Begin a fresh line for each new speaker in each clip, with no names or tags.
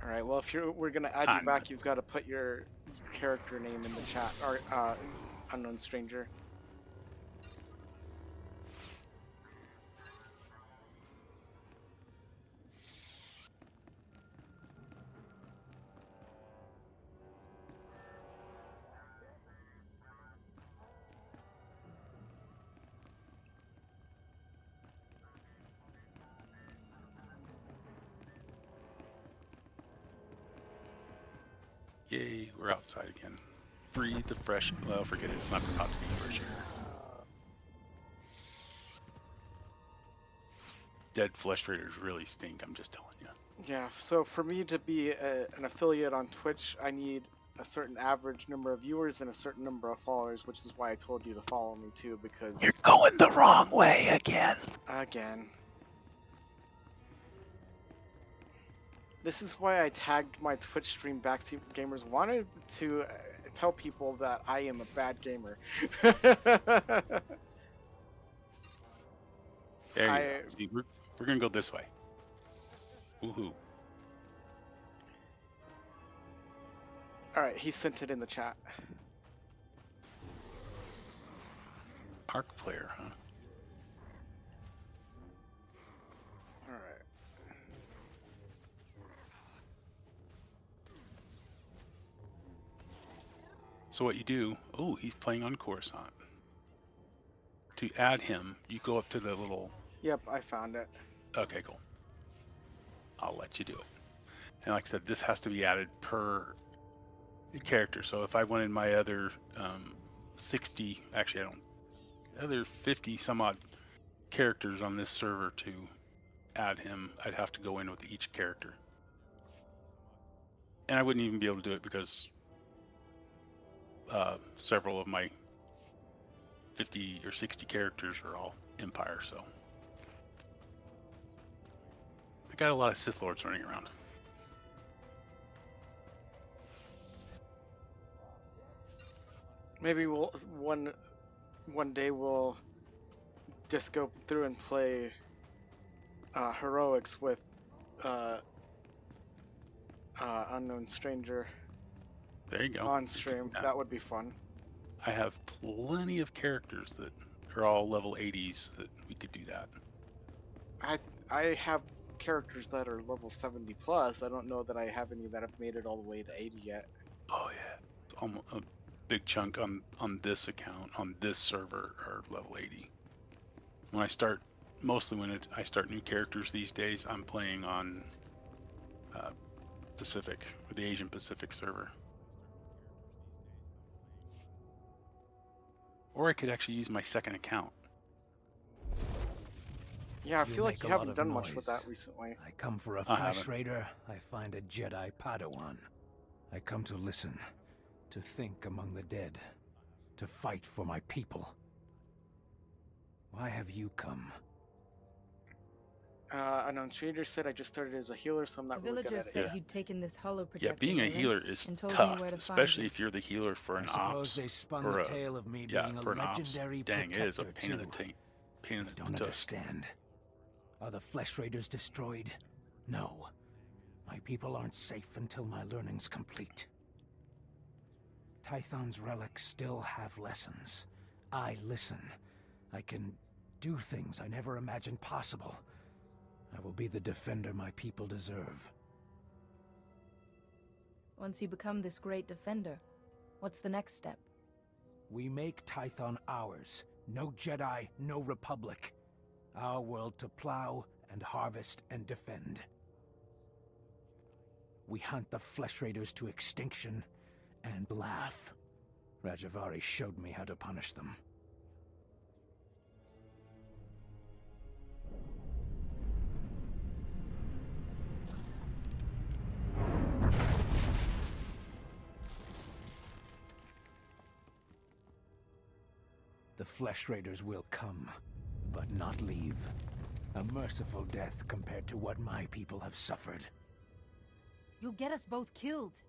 All right. Well, if we're gonna add you back, you've got to put your character name in the chat, or unknown stranger.
Yay, we're outside again. Breathe the fresh... Well, forget it. It's not about to be fresh air. Dead flesh raiders really stink, I'm just telling you.
Yeah, so for me to be an affiliate on Twitch, I need a certain average number of viewers and a certain number of followers, which is why I told you to follow me too, because...
You're going the wrong way again.
Again. This is why I tagged my Twitch stream Backseat Gamers. Wanted to tell people that I am a bad gamer.
There you go. See, we're gonna go this way. Woohoo.
Alright, he sent it in the chat.
Arc player, huh?
Alright.
So what you do... Oh, he's playing on Coruscant. To add him, you go up to the little...
Yep, I found it.
Okay, cool. I'll let you do it. And like I said, this has to be added per character. So if I wanted my other 60, actually I don't, other 50 some odd characters on this server to add him, I'd have to go in with each character. And I wouldn't even be able to do it because several of my 50 or 60 characters are all Empire, so I got a lot of Sith Lords running around.
Maybe we'll one day we'll just go through and play heroics with unknown stranger.
There you go.
On stream. That would be fun.
I have plenty of characters that are all level 80s that we could do that.
I have characters that are level 70 plus. I don't know that I have any that have made it all the way to 80 yet.
Oh yeah, almost a big chunk on this account, on this server, are level 80. When I start, mostly when I start new characters these days, I'm playing on Pacific, or the Asian Pacific server. Or I could actually use my second account.
Yeah, I feel like you haven't done much with that recently.
I come for a flesh raider, I find a Jedi Padawan. I come to listen, to think among the dead, to fight for my people. Why have you come?
Unknown stranger said I just started as a healer, so I'm not really good at it.
Villagers said you'd taken this hollow projector.
Yeah, being a healer is tough, especially if you're the healer for an ops.
They spun the tale of me being a legendary
dang, it is a
protector,
pain in the pain in the
don't understand. Are the flesh raiders destroyed? No. My people aren't safe until my learning's complete. Tython's relics still have lessons. I listen. I can do things I never imagined possible. I will be the defender my people deserve.
Once you become this great defender, what's the next step?
We make Tython ours. No Jedi, no Republic. Our world to plow and harvest and defend. We hunt the flesh raiders to extinction and laugh. Rajavari showed me how to punish them. The flesh raiders will come, but not leave. A merciful death compared to what my people have suffered.
You'll get us both killed.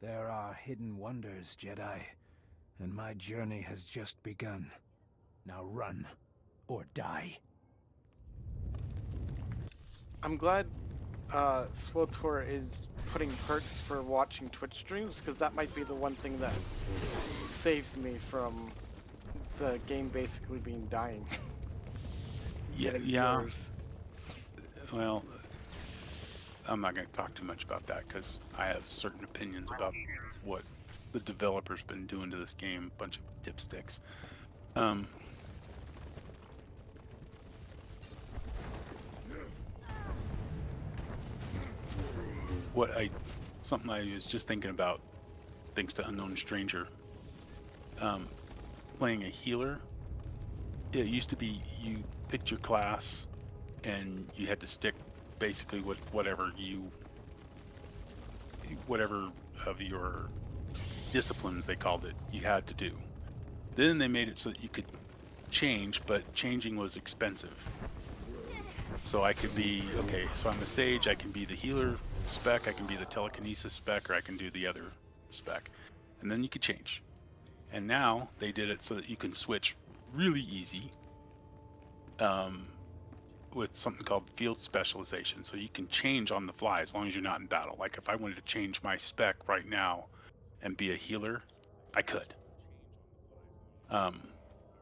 There are hidden wonders, Jedi, and my journey has just begun. Now run, or die.
I'm glad SWtOR is putting perks for watching Twitch streams, because that might be the one thing that saves me from the game basically being dying. Getting
Yeah.
viewers.
Well, I'm not going to talk too much about that because I have certain opinions about what the developer's been doing to this game. Bunch of dipsticks. Something I was just thinking about, thanks to Unknown Stranger. Playing a healer, it used to be you picked your class and you had to stick basically with whatever of your disciplines, they called it, you had to do. Then they made it so that you could change, but changing was expensive. So I could be, okay, so I'm a sage, I can be the healer spec, I can be the telekinesis spec, or I can do the other spec. And then you could change. And now they did it so that you can switch really easy with something called field specialization. So you can change on the fly as long as you're not in battle. Like if I wanted to change my spec right now and be a healer, I could.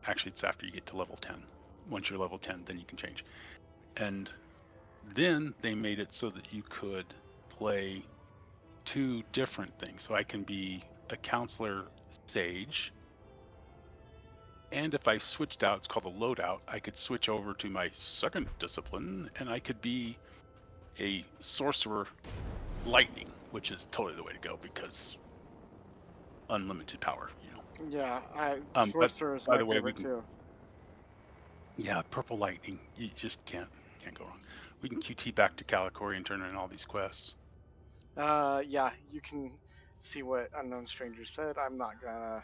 Actually, it's after you get to level 10. Once you're level 10, then you can change. And then they made it so that you could play two different things. So I can be a counselor sage, and if I switched out, it's called a loadout, I could switch over to my second discipline and I could be a sorcerer lightning, which is totally the way to go because unlimited power, you know.
Yeah, sorcerer is
by
my
the way,
favorite too.
Yeah, purple lightning. You just can't go wrong. We can QT back to Calicori and turn in all these quests.
Yeah, you can see what Unknown Stranger said. I'm not gonna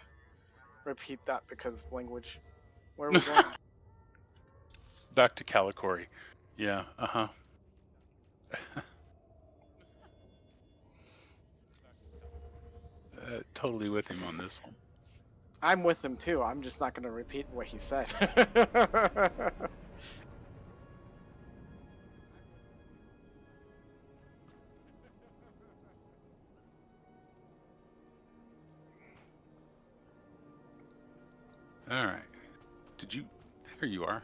repeat that because language. Where are we going?
Back to Calicori. Yeah, totally with him on this one.
I'm with him too. I'm just not gonna repeat what he said.
All right. There you are.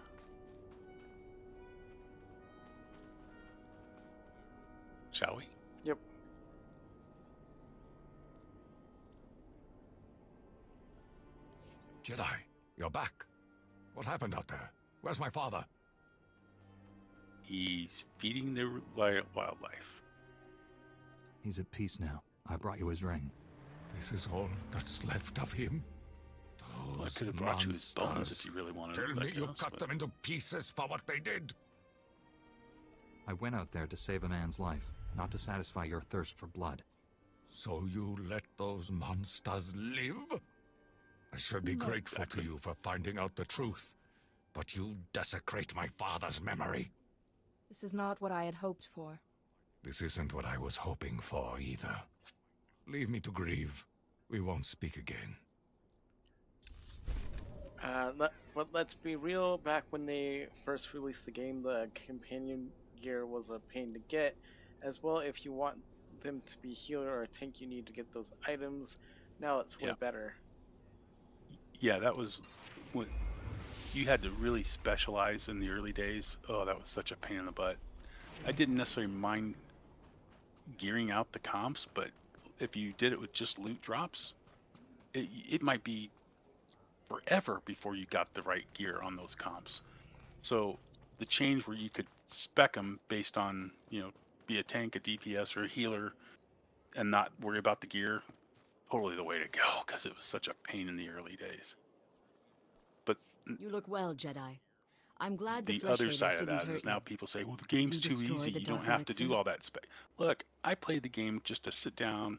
Shall we?
Yep.
Jedi, you're back. What happened out there? Where's my father?
He's feeding the wildlife.
He's at peace now. I brought you his ring.
This is all that's left of him?
Well, I
Those
could have brought you his bones
monsters.
if you really wanted
Tell
it.
me you cut them into pieces for what they did.
I went out there to save a man's life, not to satisfy your thirst for blood.
So you let those monsters live? I should be
Not
grateful
exactly.
to you for finding out the truth, but you desecrate my father's memory.
This is not what I had hoped for.
This isn't what I was hoping for either. Leave me to grieve. We won't speak again.
Let's be real. Back when they first released the game, the companion gear was a pain to get. As well, if you want them to be healer or a tank, you need to get those items. Now it's way better.
Yeah, that was when you had to really specialize in the early days. Oh, that was such a pain in the butt. I didn't necessarily mind gearing out the comps, but if you did it with just loot drops, it might be forever before you got the right gear on those comps. So the change where you could spec them based on, be a tank, a DPS, or a healer, and not worry about the gear, totally the way to go, because it was such a pain in the early days. But
You look well, Jedi. I'm glad the
the
Flesh
other
Raiders
side of
didn't
that
hurt
is now
you.
people say, well, the game's
You
too
destroyed
easy.
the
You don't
Dark
have to do
Elixir?
all that spec. Look, I played the game just to sit down,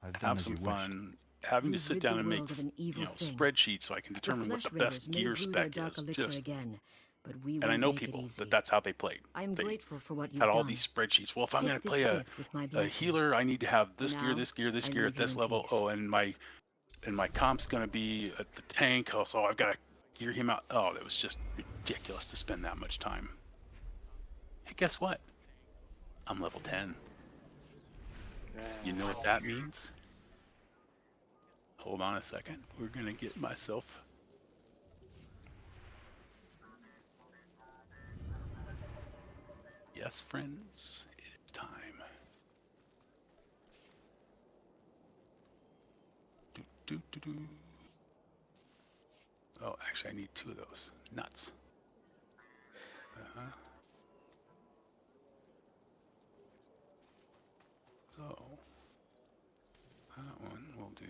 I've done
have
as
some
you wished.
fun, having to
You've
sit
rid
down
the
and make
world of an evil thing.
spreadsheets so I can
The
determine what
Flesh
the best
Raiders may
gear
brew their
spec
Dark
is.
Elixir
Just,
again, but we
and I
won't
know
make
people
it easy.
that's how they played.
I'm
They
grateful for what you've
had all
done.
these spreadsheets. Well, if I'm
Take
going to
this
play
gift with my
a
blessing.
healer, I need to have this gear,
Now,
this gear, this
I
gear at
leave you
this
in
level.
peace.
Oh, and my comp's going to be at the tank. Oh, so I've got to gear him out. Oh, that was just ridiculous to spend that much time. Hey, guess what? I'm level 10.
Yeah.
You know what that means? Hold on a second. We're going to get myself... Yes, friends, it's time. Do. Oh, actually, I need 2 of those. Nuts. So, that one we'll do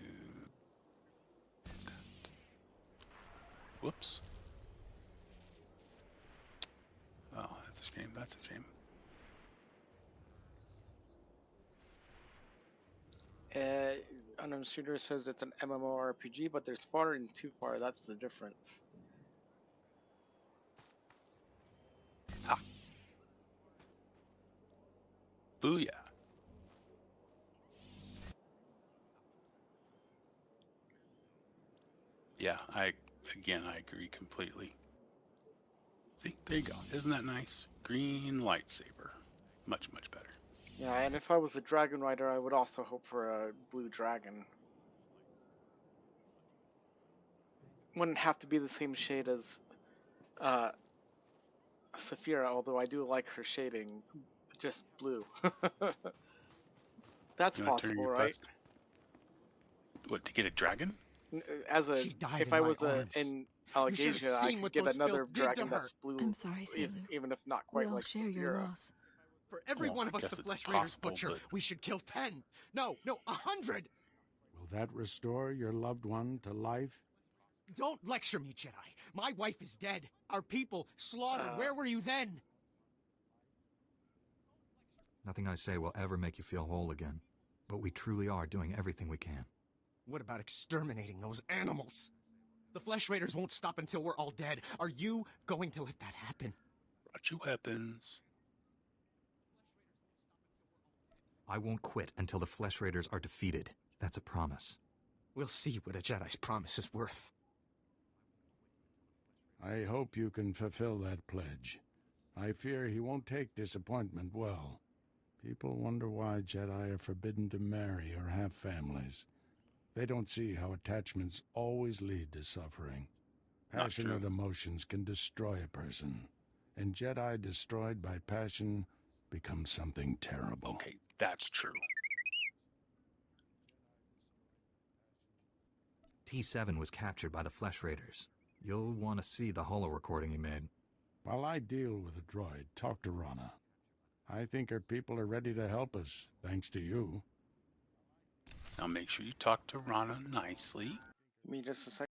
that. Whoops. Oh, that's a shame. That's a shame.
Unknown Shooter says it's an MMORPG, but there's far and too far. That's the difference.
Ha! Booyah! Yeah, I agree completely. See, there you go. Isn't that nice? Green lightsaber. Much, much better.
Yeah, and if I was a dragon rider, I would also hope for a blue dragon. Wouldn't have to be the same shade as Saphira, although I do like her shading. Just blue. That's
You want to turn in
possible,
your
right?
quest? What, to get a dragon?
As a,
She died
if
in
I
my
was
arms.
in
You should have
Allegasia, I
seen
could
what
get
those
another
filth did to
dragon
her.
that's blue.
I'm sorry, Selu.
Even if not
We
quite
all
like
share your
Saphira.
loss.
For every
Well,
one
I
of us
guess
the
it's
Flesh Raiders
possible,
butcher,
but-
we should kill 10. No, 100!
Will that restore your loved one to life?
Don't lecture me, Jedi. My wife is dead. Our people slaughtered. Where were you then?
Nothing I say will ever make you feel whole again. But we truly are doing everything we can.
What about exterminating those animals? The Flesh Raiders won't stop until we're all dead. Are you going to let that happen?
Brought you weapons.
I won't quit until the Flesh Raiders are defeated. That's a promise.
We'll see what a Jedi's promise is worth.
I hope you can fulfill that pledge. I fear he won't take disappointment well. People wonder why Jedi are forbidden to marry or have families. They don't see how attachments always lead to suffering. Passionate emotions can destroy a person, and Jedi destroyed by passion become something terrible.
Okay, that's true.
T7 was captured by the Flesh Raiders. You'll want to see the holo recording he made.
While I deal with the droid, talk to Rana. I think her people are ready to help us, thanks to you.
Now make sure you talk to Rana nicely.
Give me just a second.